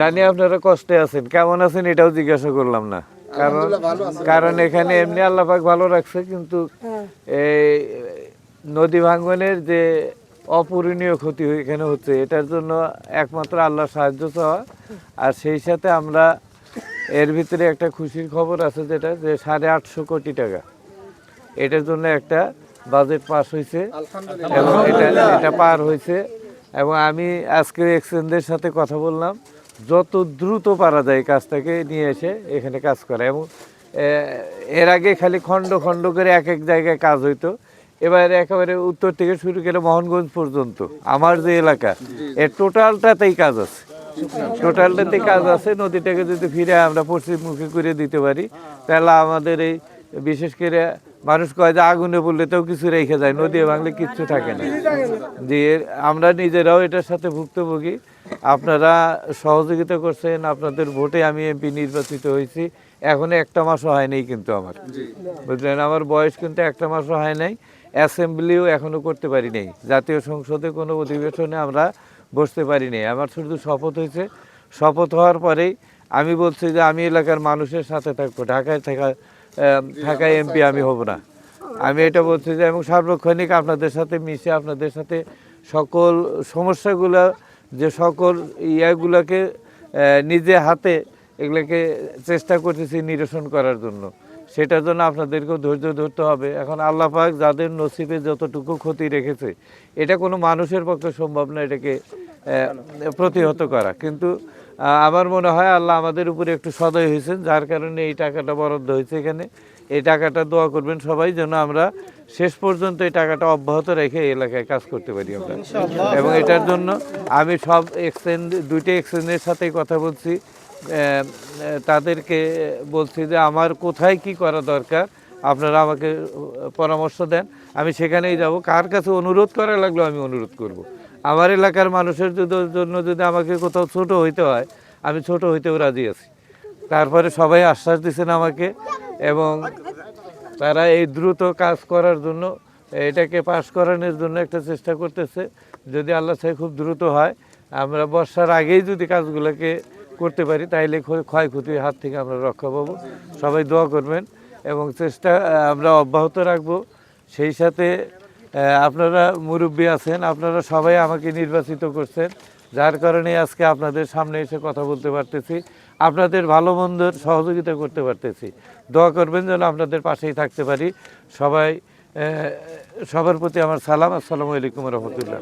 জানি আপনারা কষ্টে আছেন, কেমন আছেন এটাও জিজ্ঞাসা করলাম না, কারণ কারণ এখানে এমনি আল্লাহ পাক ভালো রাখছে, কিন্তু এই নদী ভাঙ্গনের যে অপূরণীয় ক্ষতি এখানে হচ্ছে, এটার জন্য একমাত্র আল্লাহর সাহায্য চাওয়া। আর সেই সাথে আমরা এর ভিতরে একটা খুশির খবর আছে, যেটা যে 850 কোটি টাকা এটার জন্য একটা বাজেট পাস হয়েছে এবং এটা পার হয়েছে। এবং আমি আজকে এক্সচেঞ্জের সাথে কথা বললাম, যত দ্রুত পারা যায় কাজটাকে নিয়ে এসে এখানে কাজ করা। এবং এর আগে খালি খণ্ড খণ্ড করে এক এক জায়গায় কাজ হইতো, এবারে একেবারে উত্তর থেকে শুরু করে মোহনগঞ্জ পর্যন্ত আমার যে এলাকা, এর টোটালটাতেই কাজ আছে, টোটালটাতেই কাজ আছে। নদীটাকে যদি ফিরে আমরা পশ্চিমমুখী করে দিতে পারি, তাহলে আমাদের এই বিশেষ করে মানুষ কয় যে আগুনে পড়লেতেও কিছু রেখে যায়, নদী ভাঙলে কিচ্ছু থাকে না। দিয়ে আমরা নিজেরাও এটার সাথে ভুক্তভোগী। আপনারা সহযোগিতা করছেন, আপনাদের ভোটে আমি এমপি নির্বাচিত হয়েছি। এখনো একটা মাসও হয় নাই কিন্তু আমার, বুঝলেন, আমার বয়স কিন্তু একটা মাসও হয় নাই। অ্যাসেম্বলিও এখনো করতে পারি নাই, জাতীয় সংসদে কোনো অধিবেশনে আমরা বসতে পারি নাই। আমার শুধু শপথ হয়েছে, শপথ হওয়ার পরেই আমি বলছি যে আমি এলাকার মানুষের সাথে থাকবো, ঢাকায় ঢাকায় এমপি আমি হব না। আমি এটা বলছি যে, এবং সার্বক্ষণিক আপনাদের সাথে মিশে, আপনাদের সাথে সকল সমস্যাগুলো, যে সকল ইয়াগুলোকে নিজে হাতে এগুলোকে চেষ্টা করতেছি নিরসন করার জন্য। সেটার জন্য আপনাদেরকেও ধৈর্য ধরতে হবে। এখন আল্লাহ পাক যাদের নসিবে যতটুকু ক্ষতি রেখেছে, এটা কোনো মানুষের পক্ষে সম্ভব না এটাকে প্রতিহত করা। কিন্তু আমার মনে হয় আল্লাহ আমাদের উপরে একটু সদয় হয়েছেন, যার কারণে এই টাকাটা বরাদ্দ হয়েছে এখানে। এই টাকাটা দোয়া করবেন সবাই, যেন আমরা শেষ পর্যন্ত এই টাকাটা অব্যাহত রেখে এই এলাকায় কাজ করতে পারি আমরা। এবং এটার জন্য আমি সব দুইটা এক্সচেঞ্জের সাথেই কথা বলছি, তাদেরকে বলছি যে আমার কোথায় কি করা দরকার আপনারা আমাকে পরামর্শ দেন, আমি সেখানেই যাব। কার কাছে অনুরোধ করা লাগলো আমি অনুরোধ করব। আমার এলাকার মানুষের জন্য যদি আমাকে কোথাও ছোট হইতে হয়, আমি ছোট হইতেও রাজি আছি। তারপরে সবাই আশ্বাস দিচ্ছেন আমাকে, এবং তারা এই দ্রুত কাজ করার জন্য, এটাকে পাশ করানোর জন্য একটা চেষ্টা করতেছে। যদি আল্লাহ চাই খুব দ্রুত হয়, আমরা বর্ষার আগেই যদি কাজগুলোকে করতে পারি, তাইলে ক্ষয়ক্ষতির হাত থেকে আমরা রক্ষা পাবো। সবাই দোয়া করবেন এবং চেষ্টা আমরা অব্যাহত রাখবো। সেই সাথে আপনারা মুরব্বী আছেন, আপনারা সবাই আমাকে নির্বাচিত করছেন, যার কারণে আজকে আপনাদের সামনে এসে কথা বলতে পারতেছি, আপনাদের ভালো মন্দের সহযোগিতা করতে পারতেছি। দোয়া করবেন যেন আপনাদের পাশেই থাকতে পারি। সবাই সবার প্রতি আমার সালাম। আসসালামু আলাইকুম রহমতুল্লাহ।